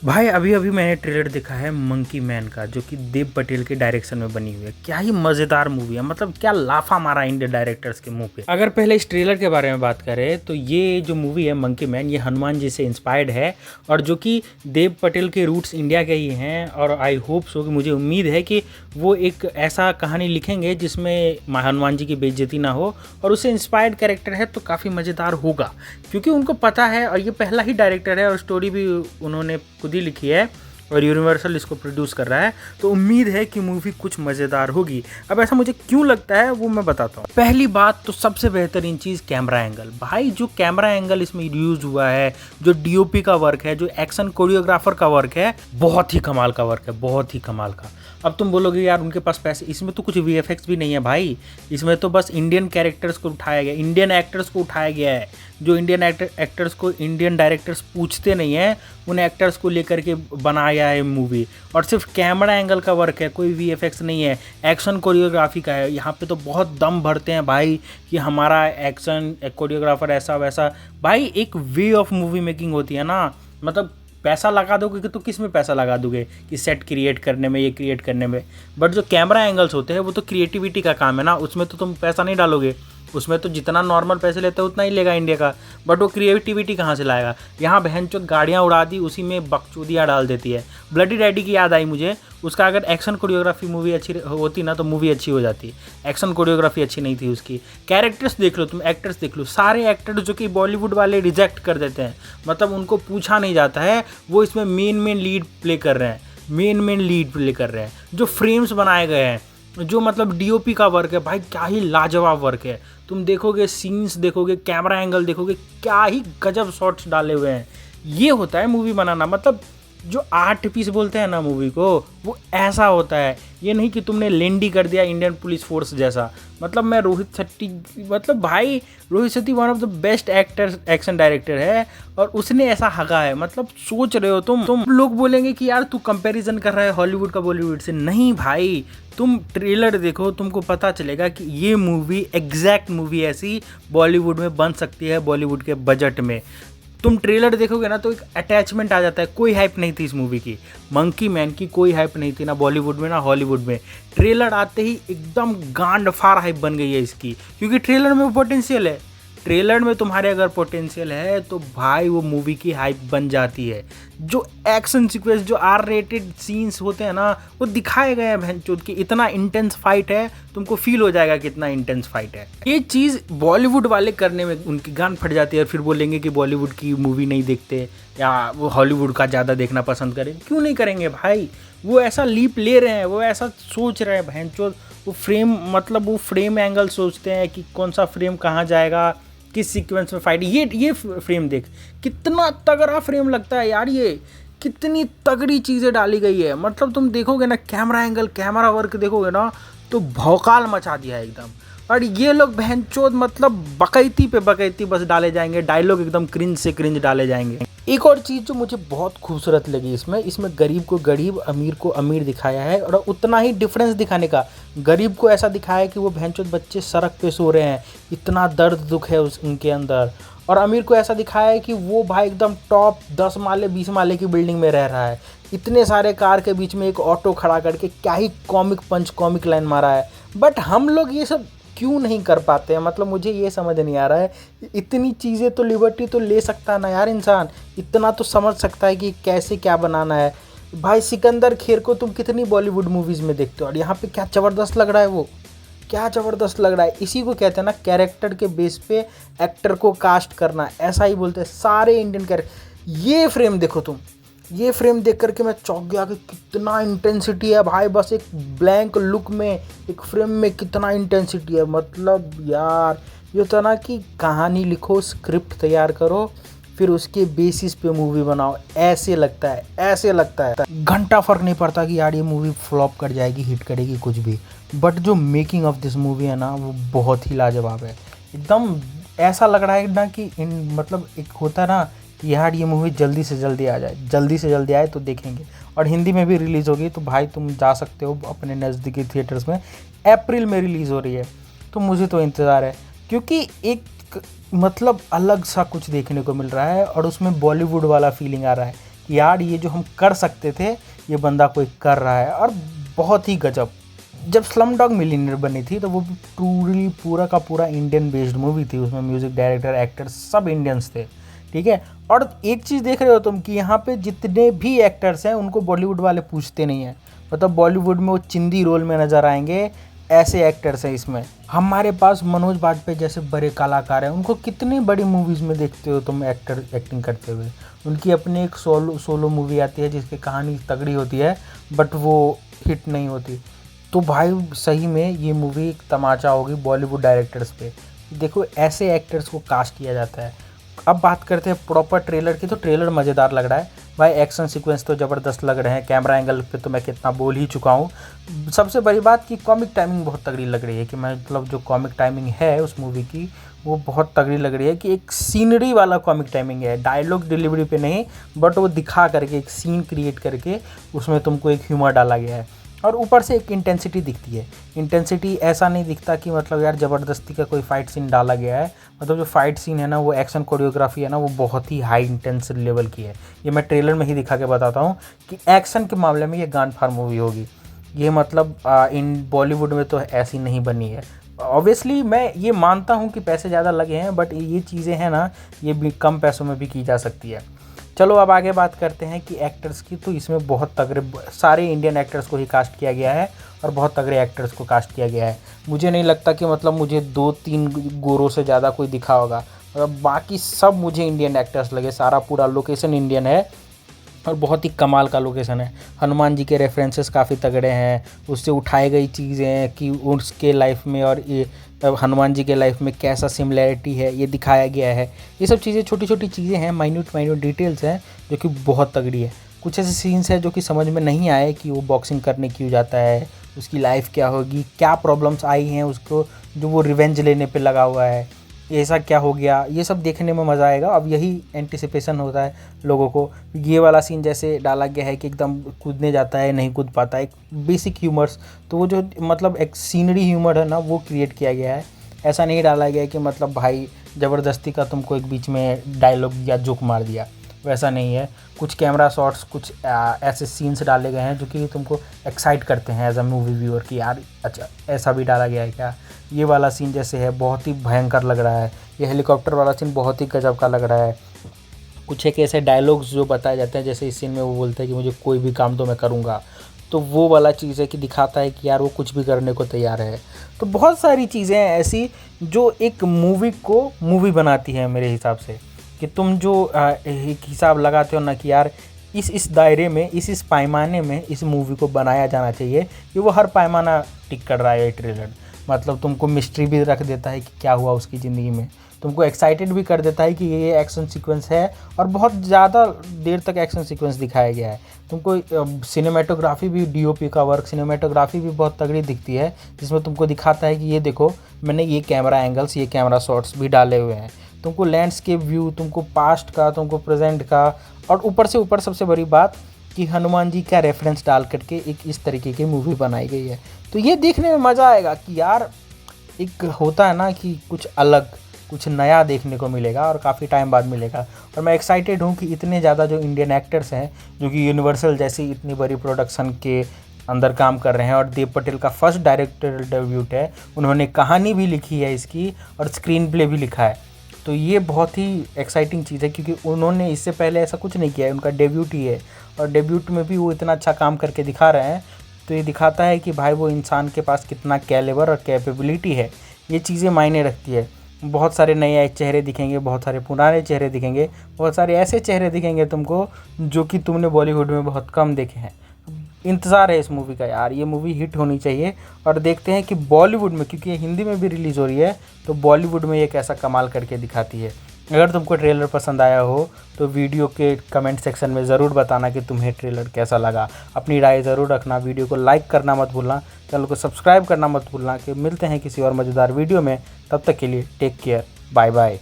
भाई अभी अभी मैंने ट्रेलर देखा है मंकी मैन का, जो कि देव पटेल के डायरेक्शन में बनी हुई है। क्या ही मज़ेदार मूवी है, मतलब क्या लाफा मारा इंडियन डायरेक्टर्स के मुंह पे। अगर पहले इस ट्रेलर के बारे में बात करें तो ये जो मूवी है मंकी मैन, ये हनुमान जी से इंस्पायर्ड है और जो कि देव पटेल के रूट्स इंडिया के ही हैं। और आई होप सो कि मुझे उम्मीद है कि वो एक ऐसा कहानी लिखेंगे जिसमें हनुमान जी की बेइज्जती ना हो और उससे इंस्पायर्ड कैरेक्टर है तो काफ़ी मज़ेदार होगा, क्योंकि उनको पता है और ये पहला ही डायरेक्टर है और स्टोरी भी उन्होंने खुद ही लिखी है और यूनिवर्सल इसको प्रोड्यूस कर रहा है। तो उम्मीद है कि मूवी कुछ मज़ेदार होगी। अब ऐसा मुझे क्यों लगता है वो मैं बताता हूँ। पहली बात तो सबसे बेहतरीन चीज़ कैमरा एंगल। भाई जो कैमरा एंगल इसमें यूज हुआ है, जो डीओपी का वर्क है, जो एक्शन कोरियोग्राफर का वर्क है, बहुत ही कमाल का वर्क है, बहुत ही कमाल का। अब तुम बोलोगे यार उनके पास पैसे, इसमें तो कुछ वीएफएक्स भी नहीं है भाई। इसमें तो बस इंडियन कैरेक्टर्स को उठाया गया, इंडियन एक्टर्स को उठाया गया है। जो इंडियन एक्टर्स को इंडियन डायरेक्टर्स पूछते नहीं हैं, उन एक्टर्स को लेकर के बनाया है मूवी। और सिर्फ कैमरा एंगल का वर्क है, कोई वीएफएक्स नहीं है। एक्शन कोरियोग्राफी का है। यहाँ पे तो बहुत दम भरते हैं भाई कि हमारा एक्शन कोरियोग्राफर ऐसा वैसा। भाई एक वे ऑफ मूवी मेकिंग होती है ना, मतलब पैसा लगा दोगे कि तो किस में पैसा लगा दोगे कि सेट क्रिएट करने में, ये क्रिएट करने में। बट जो कैमरा एंगल्स होते हैं वो तो क्रिएटिविटी का काम है ना, उसमें तो तुम पैसा नहीं डालोगे। उसमें तो जितना नॉर्मल पैसे लेते हैं उतना ही लेगा इंडिया का। बट वो क्रिएटिविटी कहाँ से लाएगा। यहाँ बहनचोद गाड़ियाँ उड़ा दी, उसी में बकचोदियाँ डाल देती है। ब्लडी डैडी की याद आई मुझे, उसका अगर एक्शन कोरियोग्राफी मूवी अच्छी होती ना तो मूवी अच्छी हो जाती। एक्शन कोरियोग्राफी अच्छी नहीं थी उसकी। कैरेक्टर्स देख लो तुम, एक्टर्स देख लो, सारे एक्टर्स जो कि बॉलीवुड वाले रिजेक्ट कर देते हैं, मतलब उनको पूछा नहीं जाता है, वो इसमें मेन लीड प्ले कर रहे हैं, मेन लीड प्ले कर रहे हैं। जो फ्रेम्स बनाए गए हैं, जो मतलब डीओपी का वर्क है भाई, क्या ही लाजवाब वर्क है। तुम देखोगे, सीन्स देखोगे, कैमरा एंगल देखोगे, क्या ही गजब शॉट्स डाले हुए हैं। ये होता है मूवी बनाना। मतलब जो आर्ट पीस बोलते हैं ना मूवी को, वो ऐसा होता है। ये नहीं कि तुमने लेंडी कर दिया इंडियन पुलिस फोर्स जैसा। मतलब मैं रोहित शेट्टी, मतलब भाई Rohit Shetty one of the best actor, action director है और उसने ऐसा हगा है। मतलब सोच रहे हो तुम लोग बोलेंगे कि यार तू कंपैरिजन कर रहा है हॉलीवुड का बॉलीवुड से। नहीं भाई, तुम ट्रेलर देखो, तुमको पता चलेगा कि ये मूवी एग्जैक्ट मूवी ऐसी बॉलीवुड में बन सकती है, बॉलीवुड के बजट में। तुम ट्रेलर देखोगे ना तो एक अटैचमेंट आ जाता है। कोई हाइप नहीं थी इस मूवी की, मंकी मैन की कोई हाइप नहीं थी, ना बॉलीवुड में ना हॉलीवुड में। ट्रेलर आते ही एकदम गांड फाड़ हाइप बन गई है इसकी, क्योंकि ट्रेलर में वो पोटेंशियल है। ट्रेलर में तुम्हारे अगर पोटेंशियल है तो भाई वो मूवी की हाइप बन जाती है। जो एक्शन सीक्वेंस, जो आर रेटेड सीन्स होते हैं ना, वो दिखाए गए हैं भैंचोद की। इतना इंटेंस फाइट है, तुमको फील हो जाएगा कि इतना इंटेंस फाइट है। ये चीज़ बॉलीवुड वाले करने में उनकी गान फट जाती है। फिर बोलेंगे कि बॉलीवुड की मूवी नहीं देखते या वो हॉलीवुड का ज़्यादा देखना पसंद करें। क्यों नहीं करेंगे भाई, वो ऐसा लीप ले रहे हैं, वो ऐसा सोच रहे हैं भैंचोद। वो फ्रेम, मतलब वो फ्रेम एंगल सोचते हैं कि कौन सा फ्रेम कहाँ जाएगा, किस सीक्वेंस में फाइट। ये फ्रेम देख, कितना तगड़ा फ्रेम लगता है यार। ये कितनी तगड़ी चीज़ें डाली गई है। मतलब तुम देखोगे ना, कैमरा एंगल, कैमरा वर्क देखोगे ना तो भौकाल मचा दिया है एकदम। और ये लोग बहनचोद मतलब बकैती पे बकैती बस डाले जाएंगे, डायलॉग एकदम क्रिंज से क्रिंज डाले जाएंगे। एक और चीज़ जो मुझे बहुत खूबसूरत लगी इसमें गरीब को गरीब, अमीर को अमीर दिखाया है। और उतना ही डिफरेंस दिखाने का, गरीब को ऐसा दिखाया है कि वो भैंचोद बच्चे सड़क पे सो रहे हैं, इतना दर्द दुख है उनके अंदर। और अमीर को ऐसा दिखाया है कि वो भाई एकदम टॉप 10 माले 20 माले की बिल्डिंग में रह रहा है। इतने सारे कार के बीच में एक ऑटो खड़ा करके क्या ही कॉमिक पंच, कॉमिक लाइन मारा है। बट हम लोग ये सब क्यों नहीं कर पाते हैं, मतलब मुझे ये समझ नहीं आ रहा है। इतनी चीज़ें तो लिबर्टी तो ले सकता है ना यार इंसान, इतना तो समझ सकता है कि कैसे क्या बनाना है। भाई सिकंदर खेर को तुम कितनी बॉलीवुड मूवीज़ में देखते हो और यहाँ पे क्या ज़बरदस्त लग रहा है, वो क्या ज़बरदस्त लग रहा है। इसी को कहते हैं ना कैरेक्टर के बेस पे एक्टर को कास्ट करना, ऐसा ही बोलते हैं सारे इंडियन कैरेक्टर। ये फ्रेम देखो तुम, ये फ्रेम देख करके मैं चौंक गया कि कितना इंटेंसिटी है भाई। बस एक ब्लैंक लुक में, एक फ्रेम में कितना इंटेंसिटी है। मतलब यार ये तो ना कि कहानी लिखो, स्क्रिप्ट तैयार करो, फिर उसके बेसिस पे मूवी बनाओ। ऐसे लगता है, ऐसे लगता है। घंटा फर्क नहीं पड़ता कि यार ये मूवी फ्लॉप कर जाएगी, हिट करेगी, कुछ भी। बट जो मेकिंग ऑफ दिस मूवी है ना, वो बहुत ही लाजवाब है। एकदम ऐसा लग रहा है ना कि मतलब एक होता है ना कि यार ये मूवी जल्दी से जल्दी आ जाए, जल्दी से जल्दी आए तो देखेंगे। और हिंदी में भी रिलीज़ होगी तो भाई तुम जा सकते हो अपने नज़दीकी थिएटर्स में। अप्रैल में रिलीज़ हो रही है तो मुझे तो इंतज़ार है, क्योंकि एक मतलब अलग सा कुछ देखने को मिल रहा है और उसमें बॉलीवुड वाला फीलिंग आ रहा है कि यार ये जो हम कर सकते थे ये बंदा कोई कर रहा है, और बहुत ही गजब। जब स्लम डॉग मिलियनेयर बनी थी तो वो ट्रूली पूरा का पूरा इंडियन बेस्ड मूवी थी। उसमें म्यूज़िक डायरेक्टर, एक्टर सब इंडियंस थे, ठीक है। और एक चीज़ देख रहे हो तुम कि यहाँ पे जितने भी एक्टर्स हैं उनको बॉलीवुड वाले पूछते नहीं हैं। मतलब बॉलीवुड में वो चिंदी रोल में नज़र आएंगे, ऐसे एक्टर्स हैं इसमें। हमारे पास मनोज बाजपेयी जैसे बड़े कलाकार हैं, उनको कितनी बड़ी मूवीज़ में देखते हो तुम एक्टिंग करते हुए। उनकी अपनी एक सोलो मूवी आती है जिसकी कहानी तगड़ी होती है बट वो हिट नहीं होती। तो भाई सही में ये मूवी एक तमाचा होगी बॉलीवुड डायरेक्टर्स पे। देखो ऐसे एक्टर्स को कास्ट किया जाता है। अब बात करते हैं प्रॉपर ट्रेलर की, तो ट्रेलर मज़ेदार लग रहा है भाई। एक्शन सीक्वेंस तो ज़बरदस्त लग रहे हैं, कैमरा एंगल पे तो मैं कितना बोल ही चुका हूँ। सबसे बड़ी बात कि कॉमिक टाइमिंग बहुत तगड़ी लग रही है, कि मतलब जो कॉमिक टाइमिंग है उस मूवी की वो बहुत तगड़ी लग रही है, कि एक सीनरी वाला कॉमिक टाइमिंग है, डायलॉग डिलीवरी पे नहीं, बट वो दिखा करके एक सीन क्रिएट करके उसमें तुमको एक ह्यूमर डाला गया है। और ऊपर से एक इंटेंसिटी दिखती है। इंटेंसिटी ऐसा नहीं दिखता कि मतलब यार ज़बरदस्ती का कोई फाइट सीन डाला गया है। मतलब जो फाइट सीन है ना, वो एक्शन कोरियोग्राफी है ना, वो बहुत ही हाई इंटेंस लेवल की है। ये मैं ट्रेलर में ही दिखा के बताता हूँ कि एक्शन के मामले में ये गान फार मूवी होगी। ये मतलब इन बॉलीवुड में तो ऐसी नहीं बनी है। ऑब्वियसली मैं ये मानता हूँ कि पैसे ज़्यादा लगे हैं, बट ये चीज़ें हैं ना, ये भी कम पैसों में भी की जा सकती है। चलो अब आगे बात करते हैं कि एक्टर्स की। तो इसमें बहुत तगड़े सारे इंडियन एक्टर्स को ही कास्ट किया गया है और बहुत तगड़े एक्टर्स को कास्ट किया गया है। मुझे नहीं लगता कि मतलब मुझे 2-3 गोरों से ज़्यादा कोई दिखा होगा। मतलब बाकी सब मुझे इंडियन एक्टर्स लगे। सारा पूरा लोकेशन इंडियन है और बहुत ही कमाल का लोकेशन है। हनुमान जी के रेफरेंसेस काफ़ी तगड़े हैं, उससे उठाई गई चीज़ें कि उसके लाइफ में और ये हनुमान जी के लाइफ में कैसा सिमिलैरिटी है ये दिखाया गया है। ये सब चीज़ें छोटी छोटी चीज़ें हैं, माइन्यूट डिटेल्स हैं जो कि बहुत तगड़ी है। कुछ ऐसे सीन्स हैं जो कि समझ में नहीं आए कि वो बॉक्सिंग करने क्यों जाता है, उसकी लाइफ क्या होगी, क्या प्रॉब्लम्स आई हैं उसको, जो वो रिवेंज लेने पे लगा हुआ है, ऐसा क्या हो गया। ये सब देखने में मज़ा आएगा। अब यही एंटिसिपेशन होता है लोगों को। ये वाला सीन जैसे डाला गया है कि एकदम कूदने जाता है, नहीं कूद पाता है, एक बेसिक ह्यूमर्स, तो वो जो मतलब एक सीनरी ह्यूमर है ना, वो क्रिएट किया गया है। ऐसा नहीं डाला गया है कि मतलब भाई ज़बरदस्ती का तुमको एक बीच में डायलॉग या जोक मार दिया, वैसा नहीं है। कुछ कैमरा शॉट्स, कुछ ऐसे सीन्स डाले गए हैं जो कि तुमको एक्साइट करते हैं एज अ मूवी व्यूअर कि यार अच्छा ऐसा भी डाला गया है क्या। ये वाला सीन जैसे है बहुत ही भयंकर लग रहा है। ये हेलीकॉप्टर वाला सीन बहुत ही गजब का लग रहा है। कुछ एक ऐसे डायलॉग्स जो बताए जाते हैं, जैसे इस सीन में वो बोलते हैं कि मुझे कोई भी काम तो मैं करूँगा, तो वो वाला चीज़ है कि दिखाता है कि यार वो कुछ भी करने को तैयार है। तो बहुत सारी चीज़ें हैं ऐसी जो एक मूवी को मूवी बनाती है मेरे हिसाब से। कि तुम जो एक हिसाब लगाते हो ना कि यार इस दायरे में, इस पैमाने में इस मूवी को बनाया जाना चाहिए, कि वो हर पैमाना टिक कर रहा है ये ट्रेलर। मतलब तुमको मिस्ट्री भी रख देता है कि क्या हुआ उसकी ज़िंदगी में, तुमको एक्साइटेड भी कर देता है कि ये एक्शन सीक्वेंस है, और बहुत ज़्यादा देर तक एक्शन सीक्वेंस दिखाया गया है। तुमको सिनेमेटोग्राफी भी, डीओपी का वर्क, सिनेमेटोग्राफी भी बहुत तगड़ी दिखती है, जिसमें तुमको दिखाता है कि ये देखो मैंने ये कैमरा एंगल्स, ये कैमरा शॉट्स भी डाले हुए हैं। तुमको लैंडस्केप व्यू, तुमको पास्ट का, तुमको प्रेजेंट का, और ऊपर से ऊपर सबसे बड़ी बात कि हनुमान जी का रेफरेंस डाल करके एक इस तरीके की मूवी बनाई गई है। तो ये देखने में मज़ा आएगा कि यार एक होता है ना कि कुछ अलग, कुछ नया देखने को मिलेगा और काफ़ी टाइम बाद मिलेगा। और मैं एक्साइटेड हूँ कि इतने ज़्यादा जो इंडियन एक्टर्स हैं जो कि यूनिवर्सल जैसी इतनी बड़ी प्रोडक्शन के अंदर काम कर रहे हैं, और देव पटेल का फर्स्ट डायरेक्टोरियल डेब्यूट है, उन्होंने कहानी भी लिखी है इसकी और स्क्रीन प्ले भी लिखा है। तो ये बहुत ही एक्साइटिंग चीज़ है, क्योंकि उन्होंने इससे पहले ऐसा कुछ नहीं किया है, उनका डेब्यूट ही है, और डेब्यूट में भी वो इतना अच्छा काम करके दिखा रहे हैं। तो ये दिखाता है कि भाई वो इंसान के पास कितना कैलिबर और कैपेबिलिटी है। ये चीज़ें मायने रखती है। बहुत सारे नए चेहरे दिखेंगे, बहुत सारे पुराने चेहरे दिखेंगे, बहुत सारे ऐसे चेहरे दिखेंगे तुमको जो कि तुमने बॉलीवुड में बहुत कम देखे हैं। इंतज़ार है इस मूवी का यार, ये मूवी हिट होनी चाहिए। और देखते हैं कि बॉलीवुड में, क्योंकि ये हिंदी में भी रिलीज़ हो रही है, तो बॉलीवुड में ये कैसा कमाल करके दिखाती है। अगर तुमको ट्रेलर पसंद आया हो तो वीडियो के कमेंट सेक्शन में ज़रूर बताना कि तुम्हें ट्रेलर कैसा लगा। अपनी राय ज़रूर रखना, वीडियो को लाइक करना मत भूलना, चैनल को सब्सक्राइब करना मत भूलना। कि मिलते हैं किसी और मज़ेदार वीडियो में, तब तक के लिए टेक केयर, बाय बाय।